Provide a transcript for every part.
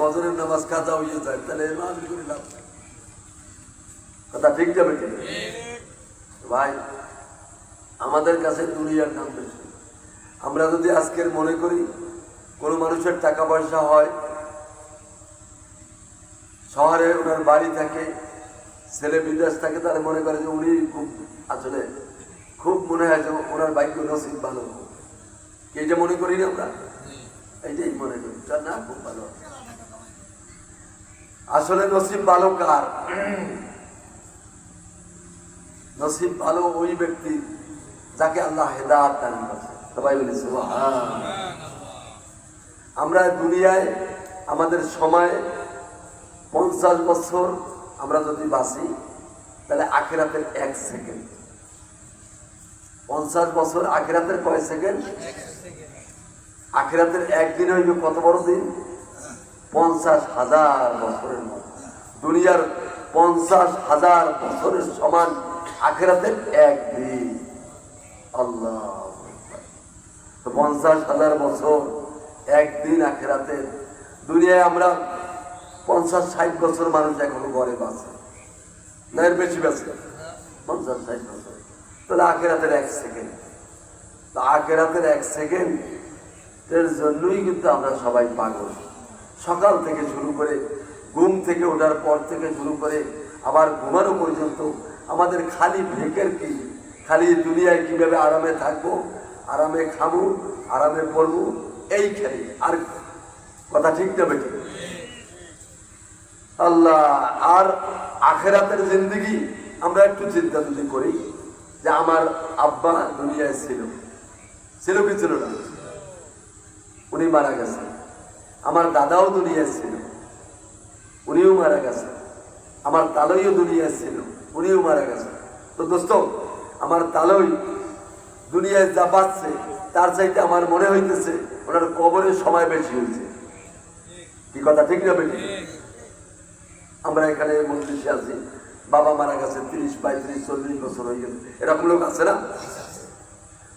ফজরের নামাজ কাজা হয়ে যায়, তাহলে মাহফিল করে লাভ নাই। কথা ঠিক যাবে ঠিক ভাই? আমাদের কাছে দুনিয়ার নাম বেশি। আমরা যদি আজকের মনে করি কোনো মানুষের টাকা পয়সা হয়, শহরে ওনার বাড়ি থাকে, ছেলে বিদেশ থাকে, তাহলে মনে করে যে উনি খুব আসলে খুব মনে হয় যে ওনার ভাগ্য নসিব ভালো। এইটা মনে করি না আমরা? এইটাই মনে করি না, খুব ভালো। আসলে নসিব ভালো কার? নসিব ভালো ওই ব্যক্তি যাকে আল্লাহ হেদায়েত দান করেছে। সবাই বলি সুবহানাল্লাহ। আমরা দুনিয়ায় আমাদের সময় 50 বছর আমরা যদি বাঁচি, তাহলে আখিরাতের 1 সেকেন্ড। 50 বছর আখিরাতের কয় সেকেন্ড? আখিরাতের একদিন হইবে কত বড় দিন? 50,000 বছরের মতো। দুনিয়ার 50,000 বছরের সমান আখিরাতের একদিন। আল্লাহ, 50,000 বছর একদিন আখিরাতের। দুনিয়ায় আমরা 50-60 বছর মানুষ এখনো ঘরে বাঁচে না, এর বেশি বাঁচে 50-60 বছর। তাহলে আখিরাতের 1 সেকেন্ড। তো আখিরাতের 1 সেকেন্ডের জন্যই কিন্তু আমরা সবাই পাগল। সকাল থেকে শুরু করে, ঘুম থেকে ওঠার পর থেকে শুরু করে আবার ঘুমানো পর্যন্ত আমাদের খালি ভেকের কি, খালি দুনিয়ায় কিভাবে আরামে থাকবো, আরামে খাবো, আরামে পড়বো, এই খালি। আর কথা ঠিক যাবে ঠিক? আল্লাহ। আর আখিরাতের জিন্দেগি আমরা একটু চিন্তা যদি করি যে আমার আব্বা দুনিয়ায় ছিল কি ছিল না? উনি মারা গেছেন। আমার দাদাও দুনিয়ায় ছিল, উনিও মারা গেছেন। আমার তালইও দুনিয়ায় ছিল, উনিও মারা গেছেন। তো দোস্ত, আমার তালই দুনিয়ায় যা পাচ্ছে তার চাইতে আমার মনে হইতেছে ওনার কবরের সময় বেশি হয়েছে। কি কথা ঠিক না বেটি? আমরা এখানে মজলিসে আছি, বাবা মারা গেছে 30, 35, 40 বছর হয়ে গেছে, এরকম লোক আছে না?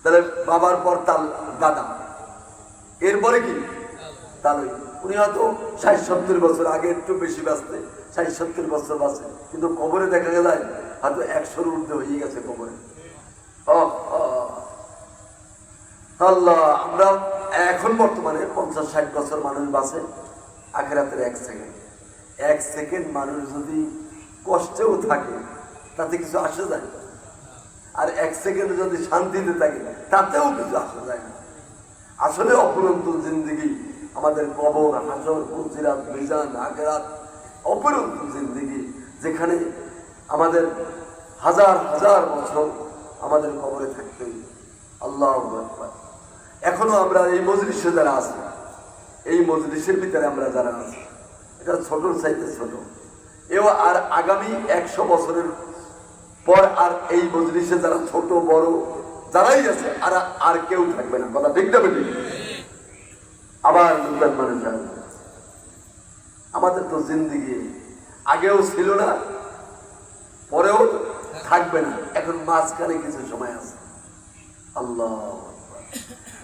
তাহলে বাবার পর তার দাদা, এরপরে কি তালই। উনি হয়তো 60-70 বছর আগে একটু বেশি বাঁচতে, 60-70 বছর বাঁচে, কিন্তু কবরে দেখা যায় হয়তো 100-র ঊর্ধ্বে হয়ে গেছে কবরে। আল্লাহ। আমরা এখন বর্তমানে 50-60 বছর মানুষ বাঁচে, আখিরাতের 1 সেকেন্ড। 1 সেকেন্ড মানুষ যদি কষ্টেও থাকে তাতে কিছু আসে যায়, আর 1 সেকেন্ড যদি শান্তিতে থাকে তাতেও কিছু আসে যায় না। আসলে অপরন্ত জিন্দেগি আমাদের কবর, হাসর, পুলসিরাত, মিজান, আখিরাত, অপরন্ত জিন্দেগি, যেখানে আমাদের হাজার হাজার বছর আমাদের কবরে থাকতে হবে। আল্লাহু আকবার। এখনো আমরা এই মজলিসে যারা আছি, এই মজলিসের ভিতরে আমরা যারা আছি, এটা ছোটর চাইতে ছোট। এও আর আগামী 100 বছরের পর আর এই মজলিসে যারা ছোট বড় যারাই আছে আর কেউ থাকবে না। কথা ঠিক না বেটি? আবার নতুন মানুষ আসবে। আমাদের তো জিন্দেগি আগেও ছিল না, পরেও থাকবে না, এখন মাঝখানে কিছু সময় আছে। আল্লাহ।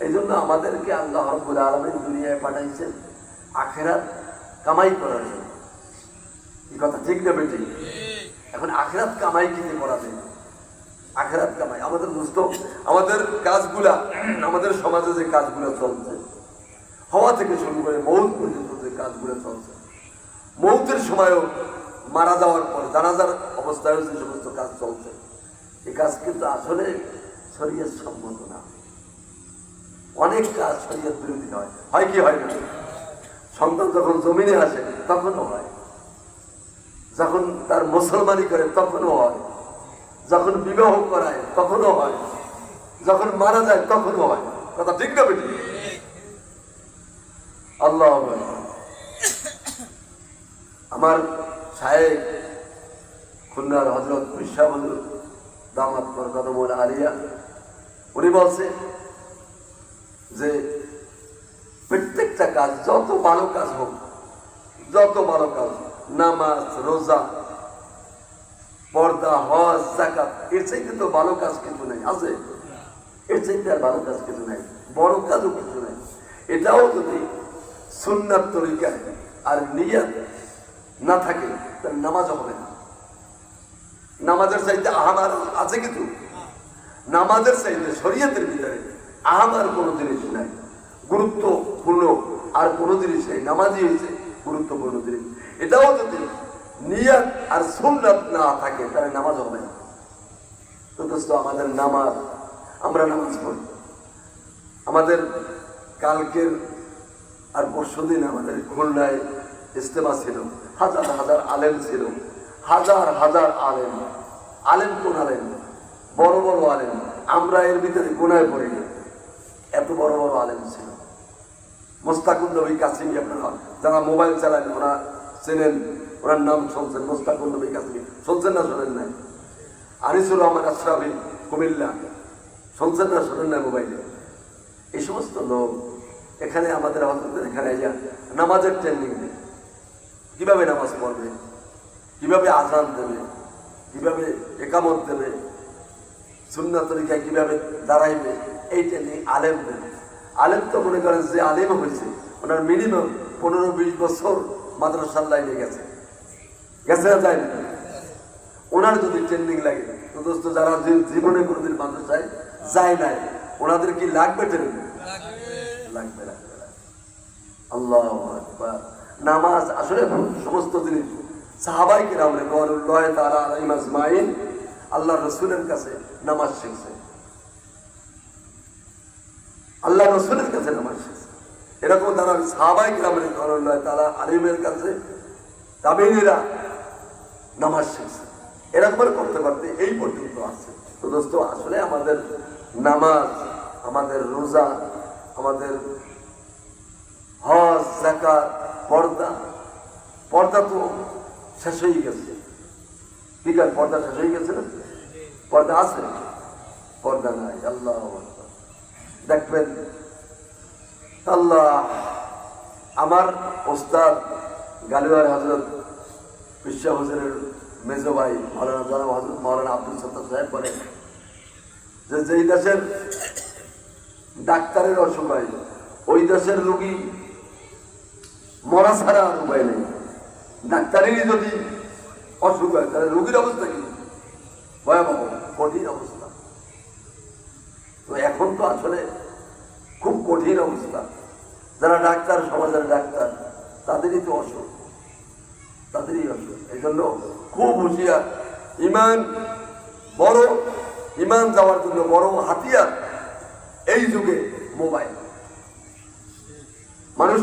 এই জন্য আমাদেরকে আল্লাহ রাব্বুল আলামিন দুনিয়ায় পাঠাইছেন আখিরাত কামাই করার জন্য। এই কথা ঠিক না বেটি? এখন আখিরাত কামাই কিনে করা যায়, আখিরাত কামাই। আমাদের দোস্ত, আমাদের কাজগুলা, আমাদের সমাজে যে কাজগুলো চলছে, হওয়া থেকে শুরু করে মৌত পর্যন্ত যে কাজগুলো চলছে, মৌতের সময়ও মারা যাওয়ার পর জানাজার অবস্থায় যে সমস্ত কাজ চলছে, এই কাজ কিন্তু আসলে শরীয়ত সম্মত না। অনেক কাজ শরীয়ত বিরোধী হয়। হয় কি হয় না? সন্তান যখন জমিনে আসে তখনও হয়, যখন তার মুসলমানি করে তখনও হয়, যখন বিবাহ করায় তখনও হয়, যখন মারা যায় তখনও হয়। কথা ঠিক না বেটি? আল্লাহ। আমার শায়েখ খুলনার হযরত মির্জা হুজুর দামাত বরকাতুহুল আলিয়া, উনি বলছে যে প্রত্যেকটা কাজ, যত ভালো কাজ হোক, যত ভালো কাজ, নামাজ, রোজা, পর্দা, হজ, যাকাত, এর চাইতে তো ভালো কাজ কিছু নাই। আছে? এর চাইতে আর ভালো কাজ কিছু নাই, বড় কাজও কিছু নাই। এটাও যদি সুন্নাত তরিকায় আর নিয়ত না থাকে তাহলে নামাজ হবে না। নামাজের চাইতে আহামার আছে কিন্তু, নামাজের চাইতে শরীয়তের ভিতরে আহামার কোনো জিনিস নাই, গুরুত্বপূর্ণ আর কোনো জিনিস নেই। নামাজই হয়েছে গুরুত্বপূর্ণ জিনিস। এটাও যদি নিয়ত আর সুন্নাত না থাকে তাহলে নামাজ হবে না। তো দোস্ত, আমাদের নামাজ, আমরা নামাজ পড়ি। আমাদের কালকের আর পরশুদিন আমাদের খুলনায় ইজতেমা ছিল, হাজার হাজার আলেম ছিল, হাজার হাজার আলেম। আলেম কোন আলেম? বড় বড় আলেম। আমরা এর ভিতরে গুনায় পড়ি না, এত বড় বড় আলেম ছিল। মোস্তাকুর নবী কাসিমি, আপনারা যারা মোবাইল চালান ওরা চেনেন, ওনার নাম শুনছেন, মোস্তাকুর নবী কাসিমি শুনছেন না শোনেন নাই? আনিসুর রহমান আশরাফি কুমিল্লা শুনছেন না শোনেন না মোবাইলে? এই সমস্ত লোক এখানে আমাদের এখানে নামাজের ট্রেনিং দেয়, কিভাবে নামাজ পড়বে, কিভাবে আজান দেবে, কিভাবে একামত দেবে, সুন্নাত তরিকায় কিভাবে দাঁড়াইবে, এই ট্রেনিং আলেম দেবে। আলেম তো মনে করেন যে আলেম হয়েছে ওনার মিনিমাম 15-20 বছর মাদ্রাসার লাইনে গেছে না যায় না? ওনার যদি ট্রেনিং লাগে তো দোস্ত, যারা জীবনে কোনোদিন মাদ্রাসায় যায় নাই ওনাদের কি লাগবে ট্রেনিং? লাগবে না। আল্লাহু আকবার। নামাজ আসলে সমস্ত জিনিস সাহাবাই কিরাম রিদওয়ানুল্লাহি তাআলা আলাইহিম আজমাইন আল্লাহ রাসূলের কাছে নামাজ শিখছে, আল্লাহ রাসূলের কাছে নামাজ শিখছে। এরকম তারা সাহাবাই কিরাম রিদওয়ানুল্লাহি তাআলা আলাইহিমের কাছে তাবেঈরা নামাজ শিখছে। এরকম করতে করতে এই পর্যন্ত আসছে। তো দোস্ত, আসলে আমাদের নামাজ, আমাদের রোজা, আমাদের হজ, যাকাত, পর্দা তো শেষ হয়ে গেছে। ঠিক আছে, পর্দা শেষ হয়ে গেছে না? পর্দা আছে, পর্দা নাই। আল্লাহ দেখবেন, আল্লাহ আমার ওস্তাদ গালিবার হযরত বিশ্ব হুজুরের মেজো ভাই মাওলানা আব্দুল সত্তার সাহেব বলেন যে যেই দেশের ডাক্তারের অসুখ হয় ওই দেশের রোগী মরা ছাড়া আর উপায় নেই। ডাক্তারেরই যদি অসুখ হয় তাহলে রোগীর অবস্থা কি? ভয়াবহ, কঠিন অবস্থা। তো এখন তো আসলে খুব কঠিন অবস্থা। যারা ডাক্তার, সমাজের ডাক্তার, তাদেরই তো অসুখ, তাদেরই অসুখ। এই জন্য খুব হুঁশিয়ার। ইমান বড়, ইমান যাওয়ার জন্য বড় হাতিয়ার এই যুগে মোবাইল। মানুষ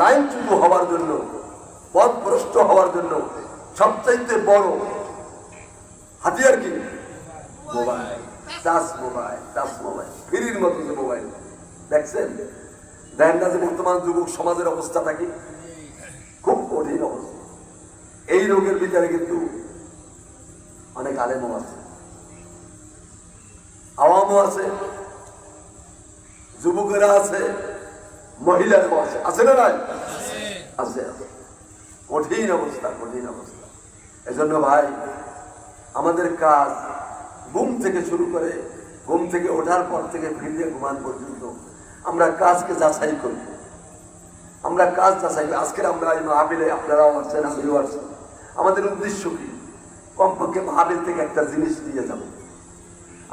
লাইনচ্যুত হওয়ার জন্য, পথভ্রষ্ট হওয়ার জন্য সবচাইতে বড় হাতিয়ার কি? মোবাইল। টাচ মোবাইল, ফ্রির মতো যে মোবাইল। দেখছেন, দেখেন না যে বর্তমান যুবক সমাজের অবস্থাটা কি? খুব কঠিন অবস্থা। এই রোগের ভিতরে কিন্তু অনেক আলেমও আছে, আওয়ামও আছে, যুবকেরা আছে, মহিলারাও আছে। আছে না নাই? আছে। কঠিন অবস্থা, কঠিন অবস্থা। এজন্য ভাই, আমাদের কাজ ঘুম থেকে শুরু করে, ঘুম থেকে ওঠার পর থেকে ফিরে ঘুমান পর্যন্ত আমরা কাজকে যাচাই করি। আমরা কাজ যাচাই করি। আজকের আমরা এই মাহফিলে আপনারাও আসছেন, আমিও আসছি। আমাদের উদ্দেশ্য কি? কমপক্ষে মাহফিল থেকে একটা জিনিস দিয়ে যাব।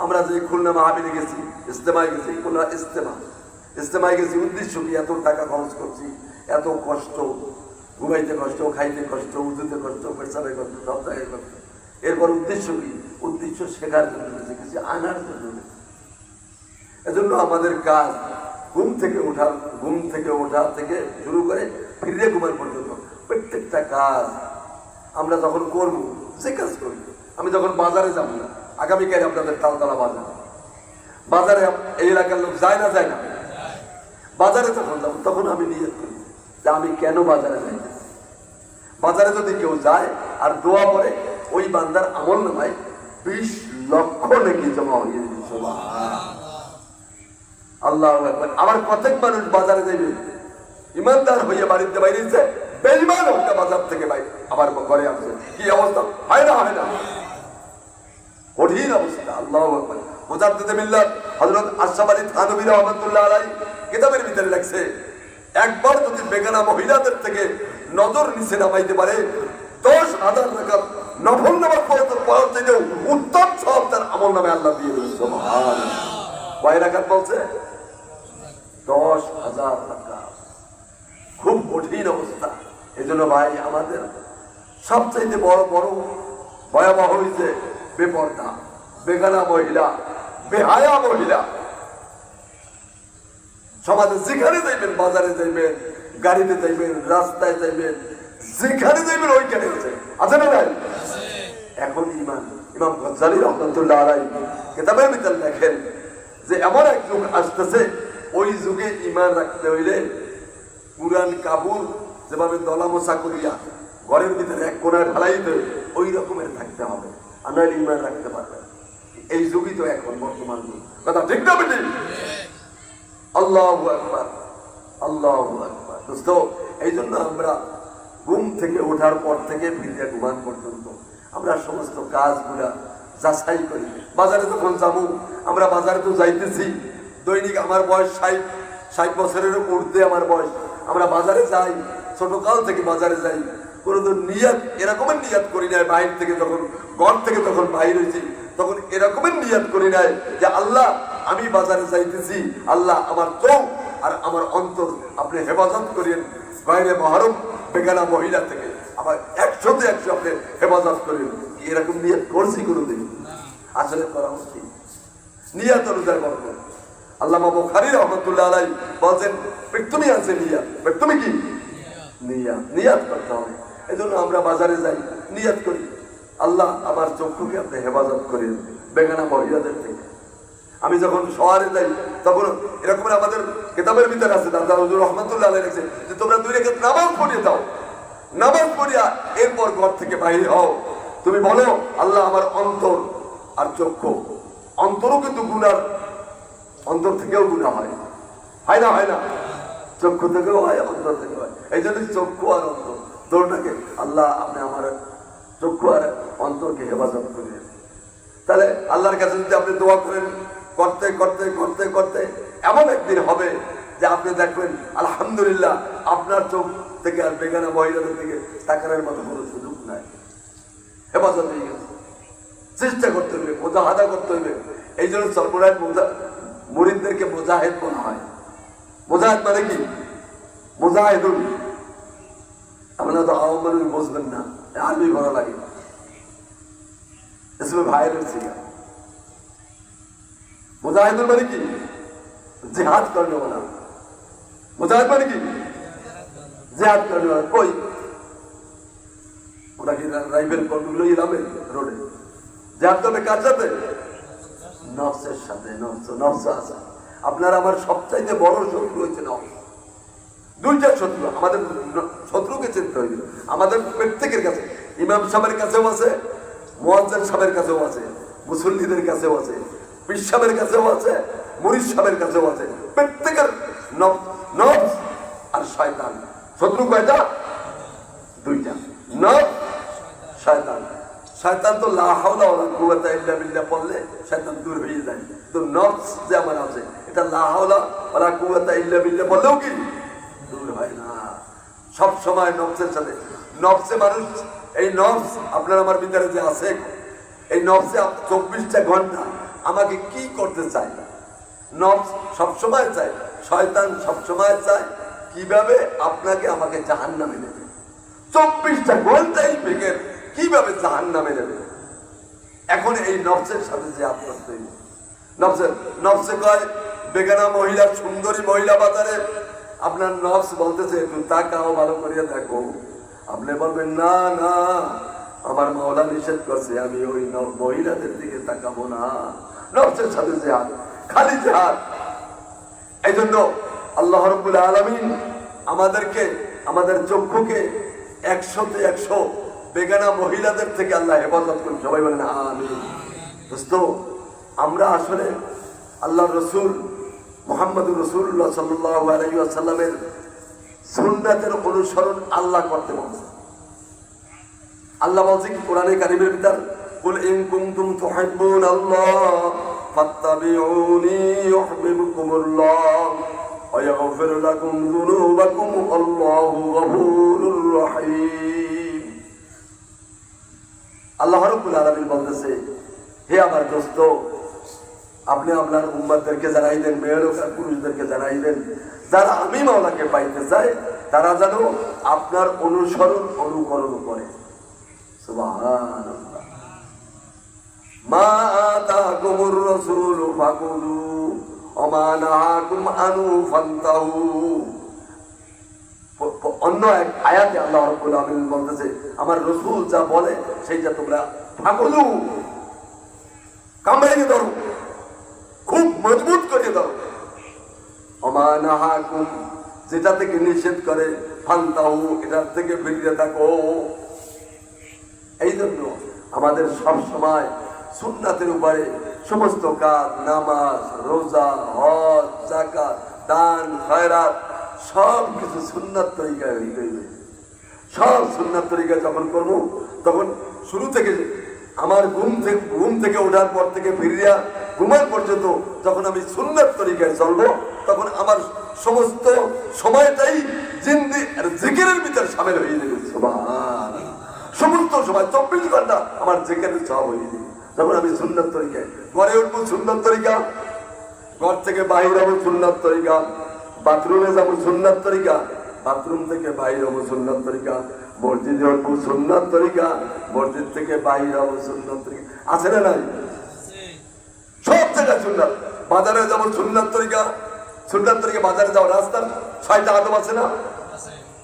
আমরা যে খুলনা মাহফিলে গেছি, ইজতেমায় গেছি, খুলনা ইজতেমায় গেছি, উদ্দেশ্য কি? এত টাকা খরচ করছি, এত কষ্ট, ঘুমাইতে কষ্ট, খাইতে কষ্ট, উজুতে কষ্ট, পেশাবে কষ্ট, সব জায়গায় কষ্ট। এরপর উদ্দেশ্য কি? উদ্দেশ্য শেখার জন্য গেছে, কিছু আনার জন্য গেছে। এজন্য আমাদের কাজ ঘুম থেকে ওঠা থেকে শুরু করে ফিরে ঘুমার পর্যন্ত প্রত্যেকটা কাজ আমরা যখন করব, যে কাজ করি। আমি যখন বাজারে যাব না, আগামীকাল আপনাদের তালতলা বাজারে এই এলাকার লোক যায় না? বাজারে যখন যাবো তখন আমি নিয়ত করি যে আমি কেন বাজারে যাই। বাজারে যদি কেউ যায় আর দোয়া করে, ওই বান্দার আমল নামায় 20 লক্ষ নাকি জমা হয়ে যাচ্ছে। আল্লাহু আকবার। আবার প্রত্যেক মানুষ বাজারে যাইবে, ইমানদার হইয়া বাড়িতে বাইরেছে, বেঈমান হইয়া বাজার থেকে বাইরে আবার ঘরে আসছে। কি অবস্থা? হয় না? কঠিন অবস্থা। আল্লাহু আকবার। মুজাদ্দিদে মিল্লাত হযরত আশরাফ আলী থানভী রাহমাতুল্লাহ আলাইহি কিতাবের ভিতরে লেখছে, একবার যদি বেগানা মহিলাদের থেকে নজর নিচে নামাইতে পারে 10,000 রাকাত নফল নামাজ পড়ার চাইতে উত্তম সওয়াব তার আমল নামে আল্লাহ দিয়ে দেবেন। সুবহানাল্লাহ। কয় রাকাত বলছে? 10,000 রাকাত। খুব কঠিন অবস্থা। এজন্য ভাই আমাদের সবচাইতে বড় ভয়াবহ হয়েছে বেপর্দা, বেগানা মহিলা, বেহায়া মহিলা। সমাজে যেখানে যাইবেন, বাজারে যাইবেন, গাড়িতে যাইবেন, রাস্তায় যাইবেন, যেখানে যাইবেন ওইখানে আছে না ভাই? এখন ইমাম গজ্জালী রাহমাতুল্লাহ আলাইহি কিতাবের ভিতর লেখেন যে এমন এক যুগ আসতেছে, ওই যুগে ঈমান রাখতে হইলে কুরআন কাবুল যেভাবে দলা মোছা করিয়া ঘরের ভিতরে এক কোনায় ফেলাইতে ওই রকমের থাকতে হবে, আর নইলে ঈমান রাখতে পারবেন। এই যুগই তো এখন বর্তমান যুগ, কথা ঠিক না বেটি? আল্লাহু আকবার, আল্লাহু আকবার। দোস্ত, এই জন্য আমরা ঘুম থেকে ওঠার পর থেকে ফিরে ঘুমান পর্যন্ত আমরা সমস্ত কাজগুলা যাচাই করি। বাজারে যখন যাবো, আমরা বাজারে তো যাইতেছি, দৈনিক আমার বয়স 60 বছরের ঊর্ধ্বে আমার বয়স। আমরা বাজারে যাই, ছোটকাল থেকে বাজারে যাই, কোনোদিন নিয়াত এরকমের নিয়াত করি নাই। বাইরে থেকে যখন ঘর থেকে যখন বাইর হয়েছি তখন এরকমের নিয়াত করি নাই যে আল্লাহ আমি বাজারে যাইতেছি, আল্লাহ আমার চোখ আর আমার অন্তর আপনি হেফাজত করেন বাইরে মহরম বেগানা মহিলা থেকে, আবার 100-তে 100 আপনি হেফাজত করেন। এরকম নিয়াত করছি কোনোদিন? আসলে করা উচিত। নিয়াত অনুযায়ী বলবেন। আল্লামা বুখারী রাহমাতুল্লাহ আলাইহি বলেন, তুমি আছে নিয়াত, তুমি কি নিয়াত করতে হবে। এই জন্য আমরা বাজারে যাই, নিয়াত করি আল্লাহ আমার চক্ষুকে আপনি হেফাজত করেন বেগানা মহিলাদের থেকে। আমি যখন শহরে যাই তখন এরকম আমাদের কিতাবের ভিতরে আছে, দাদা হুজুর রহমাতুল্লাহ আলাইহি লিখেছে যে তোমরা 2 রাকাত নামাজ পড়িয়ে দাও, নামাজ পড়িয়া এরপর ঘর থেকে বাইরে হও, তুমি বলো আল্লাহ আমার অন্তর আর চক্ষু, অন্তরও কিন্তু গুনার, অন্তর থেকেও গুনাহ হয় না? হয় না? চক্ষু থেকেও হয়, অন্তর থেকেও হয়। এই জন্য চক্ষু আর অন্তর দুটোকে আল্লাহ আপনি আমার চক্ষু আর অন্তরকে হেফাজত করেন। তাহলে আল্লাহর কাছে যদি আপনি দোয়া করেন, করতে করতে করতে করতে এমন একদিন হবে যে আপনি দেখবেন আলহামদুলিল্লাহ আপনার চোখ থেকে আর বেগানা মহিলাদের থেকে তাকানোর মতো কোনো সুযোগ নাই, হেফাজত হয়ে গেছে। চেষ্টা করতে হবে, মুজাহাদা করতে হবে। এই জন্য সর্বরায় মুরিদদেরকে মুজাহিদ বলা হয়। মুজাহিদ মানে কি? মুজাহিদুন। আপনারা তো আওয়াম মানুষ বুঝবেন না, আরবি ভালো লাগে, इसमें भाई रही। मुजाहिदुल মানে কি? जिहाद करने वाला। मुजाहिद মানে কি? जिहाद करने वाला। कोई ওরা কি রাইফেল বন্দুকগুলো ইলামে রোডে জিহাদ করবে কার সাথে? নফসের সাথে। নফস আছে। আপনার আমার সবচাইতে বড় শত্রু হচ্ছে নফস। 2টা শত্রু। আমাদের শত্রুকে চিনতে হবে আমাদের প্রত্যেকের কাছে। ইমাম সাহেবের কাছেও আছে, মুয়াজ্জিন সাহেবের কাছেও আছে, মুসল্লিদের কাছেও আছে, পীর সাহেবের কাছেও আছে, মুরিদ সাহেবের কাছেও আছে। প্রত্যেকের নফস আর শয়তান। শত্রু কয়টা? 2টা। নফস, শয়তান। শয়তান তো লা হাওলা ওয়ালা কুওয়াতা ইল্লা বিল্লাহ পড়লে শয়তান দূর হয়ে যায়। তো নফস যে আমার আছে এটা লা হাওলা ওয়ালা কুওয়াতা ইল্লা বিল্লাহ বললেও কি দূর হয় না। সব সময় নফসের সাথে। নফসে মানুষ, এই নফস আপনার আমার ভিতরে যে আছে, এই নফসে 24টা ঘন্টা আমাকে কি করতে চায়? নফস সবসময় চায়, শয়তান সবসময় চায় কিভাবে আপনাকে আমাকে জাহান্নামে নেবে। 24টা ঘন্টাই ভেঙে কিভাবে জাহান্নামে নেবে। এখন এই নফসের সাথে যে আপনার তৈরি নফসে কয় বেগানা মহিলা, সুন্দরী মহিলা বাজারে, আপনার নফস বলতেছে একটু তাকাও, ভালো করিয়া দেখো। আপনি বলবেন না না আমার মাওলা নিষেধ করছে, আমি ওই মহিলাদের দিকে তাকাবো না। নফসের সাথে জিহাদ, খালি জিহাদ। এই জন্য আল্লাহ রাব্বুল আলামিন আমাদেরকে, আমাদের চক্ষুকে 100-তে 100 বেগানা মহিলাদের থেকে আল্লাহ হেফাজত করুন। সবাই বলেন আমিন। দোস্ত, আমরা আসলে আল্লাহ রসুল মুহাম্মদুর রাসূলুল্লাহ সাল্লাল্লাহু আলাইহি ওয়াসাল্লামের সুন্নাতের অনুসরণ আল্লাহ করতে বলছে। আল্লাহ বলছে কি কোরআনে কারীমের ভিতর, কুল ইন কুনতুম তুহিব্বুনাল্লাহ ফাত্তাবিউনি ইউহিব্বুকুমুল্লাহ। ويغفر لكم ذنوبكم والله غفور رحيم আল্লাহ রাব্বুল আলামিন বলতেছে, হে আমার দোস্ত, আপনি আপনার উম্মতদেরকে জানাই দেন, মেয়ে লোক আর পুরুষদেরকে জানাই দেন, যারা আমি মাওলাকে পাইতে চাই তারা যেন আপনার অনুসরণ অনুকরণ করে। সুবহানাল্লাহ। মা আতাকুমুর রাসূলু ফাকুযু ওয়া মা নাহাকুম আনহু ফান্তাহু। অন্য এক আয়াতে আল্লাহ রাব্বুল আলামিন বলতেছে, আমার রাসূল যা বলে সেইটা তোমরা ফাকুযু, কামড়ে ধরো, খুব মজবুত করে ধরো। ওয়া মা নাহাকুম, যেটা থেকে নিষেধ করে, ফান্তাহু, এটার থেকে ফিরে থাকো। এই জন্য আমাদের সব সময় সুন্নাতের উপরে সমস্ত কাজ, নামাজ, রোজা, হজ, যাকাত, দান, খয়রাত সব কিছু সুন্নাত তরিকায় হইবে। সব সুন্নাত তরিকায় যখন করবো তখন শুরু থেকে আমার ঘুম থেকে ওঠার পর থেকে ফিরিয়া ঘুমার পর্যন্ত যখন আমি সুন্নাত তরিকায় চলবো তখন আমার সমস্ত সময়টাই জিকিরের ভিতরে শামিল হয়ে যাবে। সুবহানাল্লাহ। সমস্ত সময় 24 ঘন্টা আমার জিকিরের সব হয়ে যাবে যখন আমি সুন্নাত তরিকায়। ঘরে উঠবো সুন্নাত তরিকা, ঘর থেকে বাহির হবো সুন্নাত তরিকা, বাথরুমে যাবো সুন্নাত তরিকা, বাথরুম থেকে বাহির হবো সুন্নাত তরিকা, মসজিদে উঠবো সুন্নাত তরিকা, মসজিদ থেকে বাহির হবো সুন্নাত তরিকা। আছে না নাই? সব জায়গায় সুন্নাত। বাজারে যাবো সুন্নাত তরিকা, সুন্নাত তরিকা। বাজারে যাওয়া রাস্তার 6টা আদব আছে না?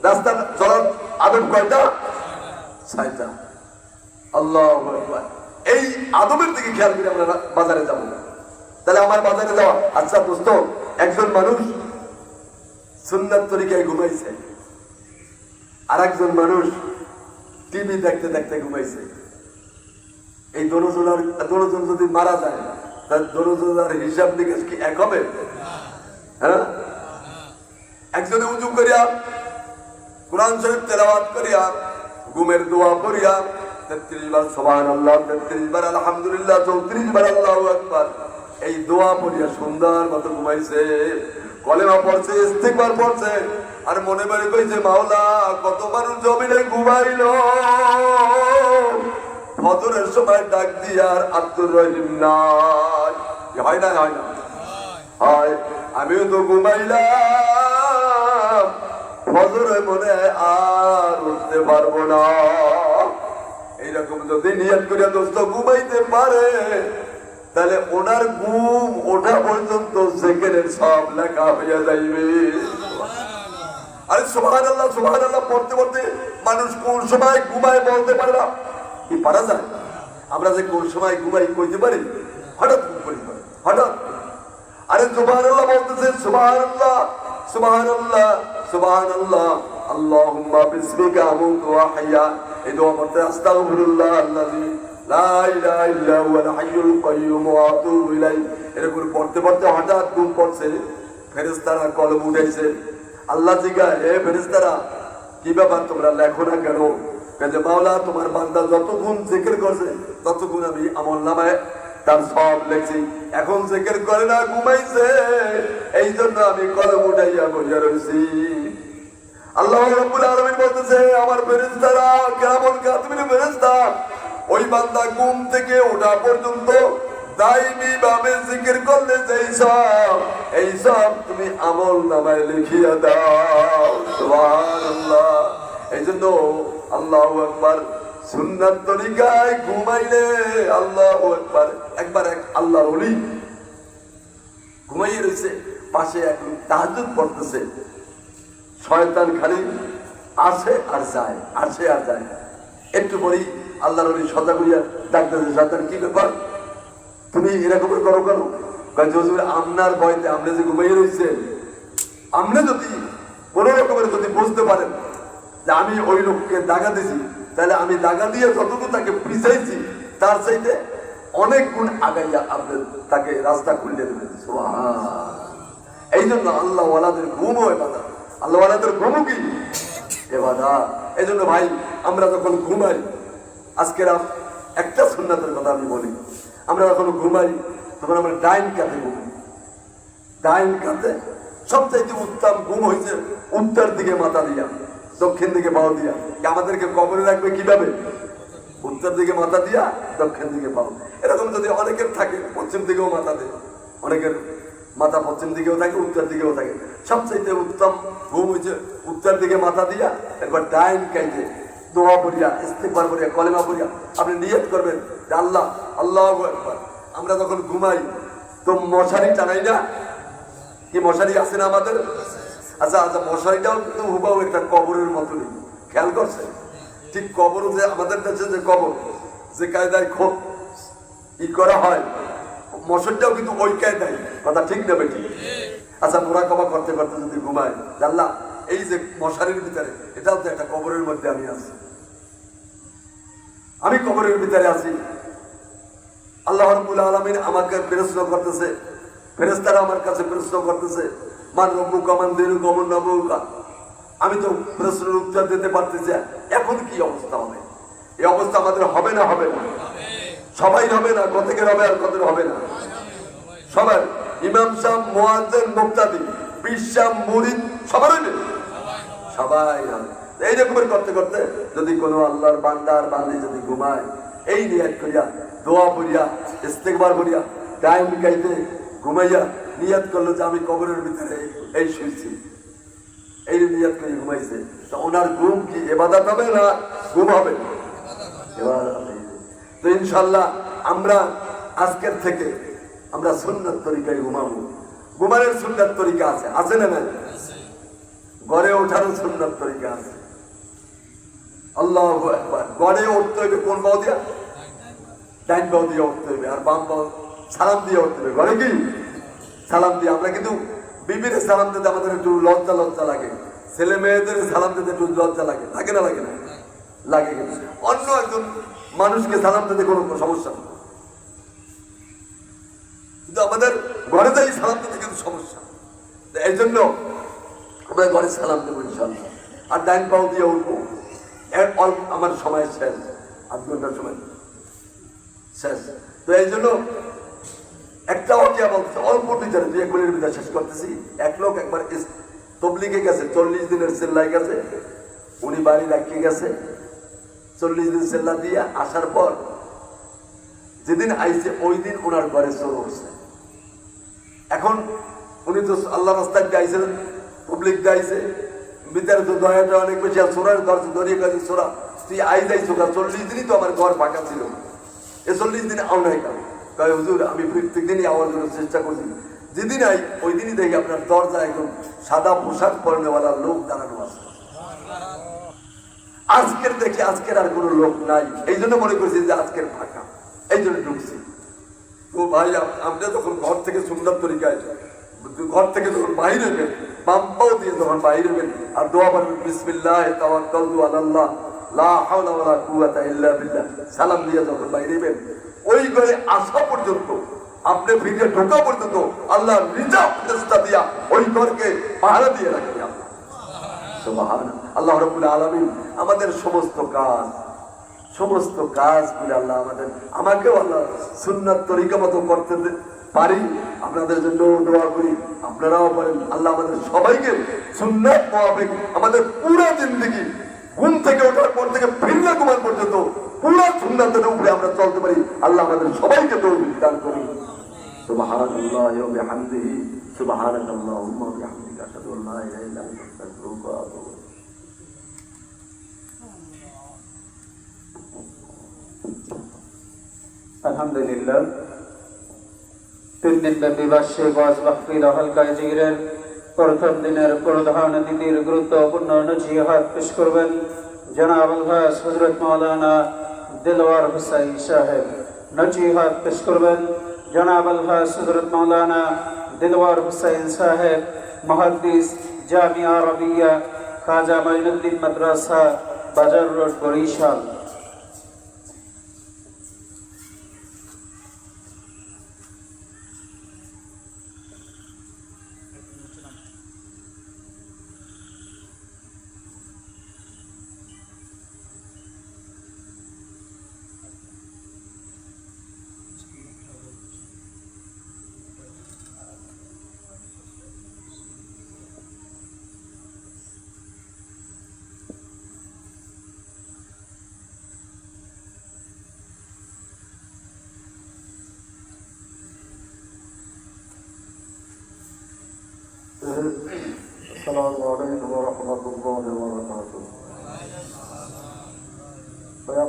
রাস্তার চলার আদব কয়টা? 6টা। আল্লাহু আকবার। এই আদবের দিকে খেয়াল করে আমরা বাজারে যাব। তাহলে আমার বাজারে যাওয়া। আচ্ছা দোস্ত, একজন মানুষ সুন্নাত তরিকায় ঘুমাইছে, আর একজন মানুষ টিভি দেখতে দেখতে ঘুমাইছে। এই দোনোজন যদি মারা যায় তার দোনোজনের হিসাব নিকাশ কি এক হবে? হ্যাঁ। একজনে উজু করিয়া কোরআন শরীফ তেলাওয়াত করিয়া ঘুমের দোয়া করিয়া 33 বার সুবহানাল্লাহ, 33 বার আলহামদুলিল্লাহ, 34 বার আল্লাহু আকবার এই দোয়া পড়িয়া সুন্দর মতো ঘুমাইছে, কলেমা পড়ছে, ইস্তিগফার পড়ছে, আর মনে মনে কইছে, মাওলা কত মানুষ জমিনে ঘুমাইলো, ফজরের সময় ডাক দিয়ার আব্দুর রহিম নাই। হয় না? হয় না? হয়। আমিও তো ঘুমাইলাম, ফজরে মনে আর উঠতে পারবো না। এইরকম যদি নিয়ত করিয়া দোস্ত ঘুমাইতে পারে তাহলে ওনার ঘুম ওঠা পর্যন্ত সেকেন্ডের সব লেখা হইয়া যাইবে। আরে সুবহানাল্লাহ সুবহানাল্লাহ পড়তে পড়তে মানুষ কোন সময় ঘুমায় বলতে পারে না। কি পারা যায়? আমরা যে কোন সময় ঘুমাই কইতে পারি? হঠাৎ ঘুম পড়ে যাবে, হঠাৎ। আরে সুবহানাল্লাহ বলতেছে, সুবহানাল্লাহ সুবহানাল্লাহ সুবহানাল্লাহ আল্লাহুম্মা বিসমিকা আমুতু ওয়া আহইয়া। এই দোয়া পড়তে আস্তাগফিরুল্লাহ আল্লাযী লা ইলাহা ইল্লা হুয়াল হাইয়ুল কাইয়্যুম ওয়া আতুবু ইলাইহি। এরকম পড়তে পড়তে হঠাৎ ঘুম পড়ছে, ফেরেশতারা কলম উঠাইছে। আল্লাহ জিজ্ঞাসা, হে ফেরেশতারা কি ব্যাপার, তোমরা লেখো না কেন? কাজে মাওলা তোমার বান্দা যতক্ষণ জিকির করছে ততক্ষণ আমি আমলনামায় তার সব লেখছি। এখন জিকির করে না, ঘুমাইছে, এই জন্য আমি কলম উঠাইয়া বইয়া রইছি। আল্লাহ রাব্বুল আলামিন বলতেছে, আমার ফেরেশতারা, কিরামান কাতিবিন ফেরেশতা, ওই বান্দা ঘুম থেকে ওঠা পর্যন্ত দাইমি ভাবে জিকির করলে যেই সব, এই সব তুমি আমলনামায় লিখিয়া দাও। সুবহানাল্লাহ। এই জন্য আল্লাহু আকবার, সুন্নাত তরিকায় ঘুমাইলে আল্লাহু আকবার। একবার এক আল্লাহর ওলি ঘুমাইয়ে রয়েছে, পাশে এক তাহাজ্জুদ পড়তেছে। শয়তান খালি আসে আর যায়, আসে আর যায়। একটু পরেই আল্লাহর ওলি সজাগ হইয়া ডাকতেছে, শয়তান কি ব্যাপার, তুমি এরকম করো কেন? হুজুর আপনার ভয়তে আপনি যে ঘুমাইয়ে রয়েছে, আপনি যদি কোন রকমের যদি বুঝতে পারেন যে আমি ওই লোককে দাগা দিছি, তাহলে আমি দাগা দিয়ে যতটুকু তাকে পিছাইছি তার চাইতে অনেক গুণ আগাইয়া আপনি তাকে রাস্তা খুলে দেবেন। এই জন্য আল্লাহ ওয়ালাদের ঘুমও ইবাদত। আল্লাহ ওয়ালাদের ঘুমও কি ইবাদত। এই জন্য ভাই আমরা যখন ঘুমাই, আজকের একটা সুন্নাতের কথা আমি বলি, আমরা যখন ঘুমাই তখন আমরা ডাইন কাতে ঘুমাই, ডাইন কাতে সবচাইতে উত্তম ঘুম হয়েছে উত্তর দিকে মাথা দিয়া, দক্ষিণ দিকে পাও দিয়া। আমাদেরকে কবরে রাখবে কিভাবে? উত্তর দিকে মাথা দিয়া, দক্ষিণ দিকে পাও। এরকম যদি অনেকের থাকে পশ্চিম দিকেও মাথা দেয়, অনেকের মাথা পশ্চিম দিকেও থাকে, উত্তর দিকেও থাকে। সবচাইতে উত্তম ঘুম হয়েছে উত্তর দিকে মাথা দিয়া, একবার ডাইন কাইতে দোয়া পড়িয়া, ইস্তেগফার পড়িয়া, কলেমা পড়িয়া আপনি নিয়ত করবেন যে আল্লাহ, আল্লাহু আকবার। আমরা যখন ঘুমাই তো মশারি টানাই না? কি মশারি আছে না আমাদের? আচ্ছা আচ্ছা, মশারিটাও কিন্তু হুবাও একটা কবরের মতনই, খেয়াল করছে? ঠিক কবর যে আমাদের দেশে যে কবর যে কায়দায় খুব ই করা হয়, মশারিটাও কিন্তু ওই কায়দায়, কথা ঠিক না বেটি? আচ্ছা, মোরাকাবা করতে করতে যদি ঘুমায়, আল্লাহ এই যে মশারির ভিতরে, এটাও তো একটা কবরের মধ্যে আমি আছি, আমি কবরের ভিতরে আছি। আল্লাহ রাব্বুল আলামিন আমাকে প্রশ্ন করতেছে, ফেরেশতারা আমার কাছে প্রশ্ন করতেছে, মান রব্বুকা মান দীনুকা মান নবুকা। আমি তো প্রশ্নের উত্তর দিতে পারতেছি, এখন কি অবস্থা হবে? এই অবস্থা আমাদের হবে না? হবে না? সবাই হবে না? কতকের হবে আর কতের হবে না? সবার। ইমাম সাহেব, মুয়াজ্জিন, মুক্তাদি, পীর সাহেব, মুরিদ সবার হইবে, সবাই হবে। এইরকমের করতে করতে যদি কোনো আল্লাহর বান্দার বান্দি যদি ঘুমায়, এই নিয়ত করিয়া, দোয়া পড়িয়া, ইস্তেগফার করিয়া, টাইম গাইতে ঘুমাইয়া নিয়ত করলো যে আমি কবরের ভিতরে এই শুয়েছি, এই নিয়ত করে ঘুমাইছে, তো ওনার ঘুম কি ইবাদত হবে না ঘুম হবে? ইবাদত হবে। তো ইনশাআল্লাহ আমরা আজকের থেকে আমরা সুন্নাত তরিকায় ঘুমাবো। ঘুমানোর সুন্নাত তরিকা আছে, আছে না? গড়ে ওঠারও সুন্নাত তরিকা আছে। আল্লাহু আকবার। গড়ে উঠতে হইবে কোন পাও দিয়া? ডাইন পাও দিয়ে উঠতে হইবে, আর বাম পাও সালাম দিয়ে উঠতে হবে। ঘরে কি সালাম দিয়ে। আমরা কিন্তু বিবির সালাম দিতে আমাদের একটু লজ্জা লজ্জা লাগে, ছেলে মেয়েদের সালাম দিতে একটু লজ্জা লাগে, লাগে না? লাগে না? লাগে। কিন্তু অন্য একজন মানুষকে সালাম দিতে কোনো সমস্যা নেই, কিন্তু আমাদের ঘরে যাই সালাম দিতে কিন্তু সমস্যা। এই জন্য আমরা ঘরে সালাম দেবো ইনশাআল্লাহ, আর ডাইন পাও দিয়ে উঠবো। আমার সময় শেষ, 8 ঘন্টার সময় শেষ। তো এই জন্য একটা ওকিয়া বলছে, অল্প ভিতরে 2-1 মিনিটের ভিতরে শেষ করতেছি। এক লোক একবার তবলিগে গেছে, 40 দিনের সেল্লাই গেছে, উনি বাড়ি রাখিয়ে গেছে। 40 দিন সেল্লা দিয়ে আসার পর যেদিন আইছে ওই দিন ওনার ঘরে চোর উঠছে। এখন উনি তো আল্লাহ রাস্তায় গাইছেন, পাবলিক গাইছে, ভিতরে তো দয়াটা অনেক বেশি, আর চোরার দরজা ধরিয়ে গেছে, চোরা তুই আই যাই চোখা, 40 দিনই তো আমার ঘর ফাঁকা ছিল, এ 40 দিনে আও নাই কেন? কয় হুজুর আমি প্রত্যেক দিনই আওয়ার জন্য চেষ্টা করছি, যেদিন আই ওই দিনই দেখি আপনার দরজা একদম সাদা পোশাক পরনেওয়ালা লোক দাঁড়ানো আছে। আজকের দেখি আজকের আর কোনো লোক নাই, এই জন্য মনে করছি যে আজকের ফাঁকা, এই জন্য ঢুকছি। তো ভাই আমরা যখন ঘর থেকে সুন্দর তরিকায়, ঘর থেকে যখন বাহির হইবেন, বাম পাও দিয়ে যখন বাহির হইবেন আর দোয়া পড়বেন, বিসমিল্লাহ তাওয়াক্কালতু আলাল্লাহ লা হাওলা ওয়ালা কুওয়াতা ইল্লা বিল্লাহ, সালাম দিয়ে যখন বাহির হইবেন, ওই ঘরে আসা পর্যন্ত, আপনি ফিরে ঢোকা পর্যন্ত আল্লাহ রিজার্ভ ফেরেশতা দিয়া ওই ঘরকে পাহারা দিয়ে রাখেন। আল্লাহ সুবহানাল্লাহ। আল্লাহ রাব্বুল আলামিন আমাদের সমস্ত কাজগুলো আল্লাহ আমাকেও আল্লাহ সুন্নাত তরিকা মতো করতে পারি। আপনাদের জন্য দোয়া করি, আপনারাও পারেন। আল্লাহ আমাদের সবাইকে সুন্নাত মোতাবেক আমাদের পুরো জিন্দেগি, ঘুম থেকে ওঠার পর থেকে ফিরলে ঘুমান পর্যন্ত পুরো সুন্নাতের উপরে আমরা চলতে পারি। আল্লাহ আমাদের সবাইকে তৌফিক দান করুন। সুবহানাল্লাহি ওয়া বিহামদিহি, সুবহানাকাল্লাহুম্মা ওয়া বিহামদিকা, আশহাদু আল্লা ইলাহা ইল্লা আনতা, আস্তাগফিরুকা ওয়া আতুবু ইলাইক। আলহামদুলিল্লাহ, 3 দিনব্যাপী বার্ষিক ওয়াজ মাহফিল ও হালকায়ে জিকিরের প্রথম দিনের প্রধান অতিথির গুরুত্বপূর্ণ নসিহত পেশ করবেন জনাব আল-হাজ হযরত মাওলানা দিলওয়ার হুসাইন সাহেব। নসিহত পেশ করবেন জনাব আল-হাজ হযরত মাওলানা দিলওয়ার হুসাইন সাহেব, মুহাদ্দিস, জামিয়া আরবিয়া খাজা মাইনুদ্দিন মাদ্রাসা, বাজার রোড, বরিশাল।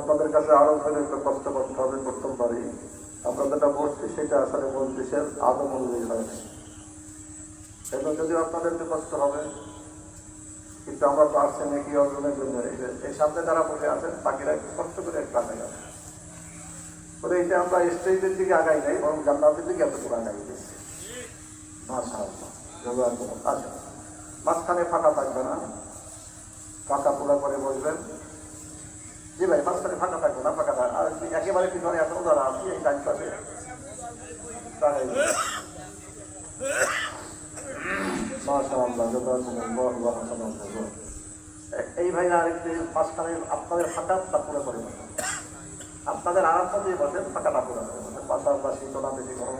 আপনাদের কাছে আরো ধরে একটু কষ্ট করতে হবে প্রথমবারই। আমরা যেটা বলছি সেটা আসলে মজলিসের আদম অনুযায়ী হয়নি, এবং যদিও আপনাদের একটু কষ্ট হবে, কিন্তু আমরা পারছি নাকি অর্জনের জন্য এই সামনে যারা বসে আছেন বাকিরা একটু কষ্ট করে একটু আগাই আছে বলে এটা আমরা স্টেজের দিকে আগাই নাই, বরং জান্নাতের দিকে এতটুকু আগাই দিচ্ছি। মাশাআল্লাহ, জাযাকুমুল্লাহ। আচ্ছা, মাঝখানে ফাঁকা থাকবে না, ফাঁকা পুরো করে বসবেন। জি ভাই, মাঝখানে ফাঁকা থাকবে না, ফাঁকা থাকবে। আর একেবারে পিছনে এখনো যারা আছি এই টাইম পাবে মাশাআল্লাহ, জাযাকুমুল্লাহ হাসানাত। এই ভাই আরেকটি মাঝখানে আপনাদের ফাঁকাটা পুরো করে বসেন, আপনাদের আরাম দিয়ে বসেন, ফাঁকাটা পুরো করে বসেন। পাশাপাশি তোলা বেশি গরম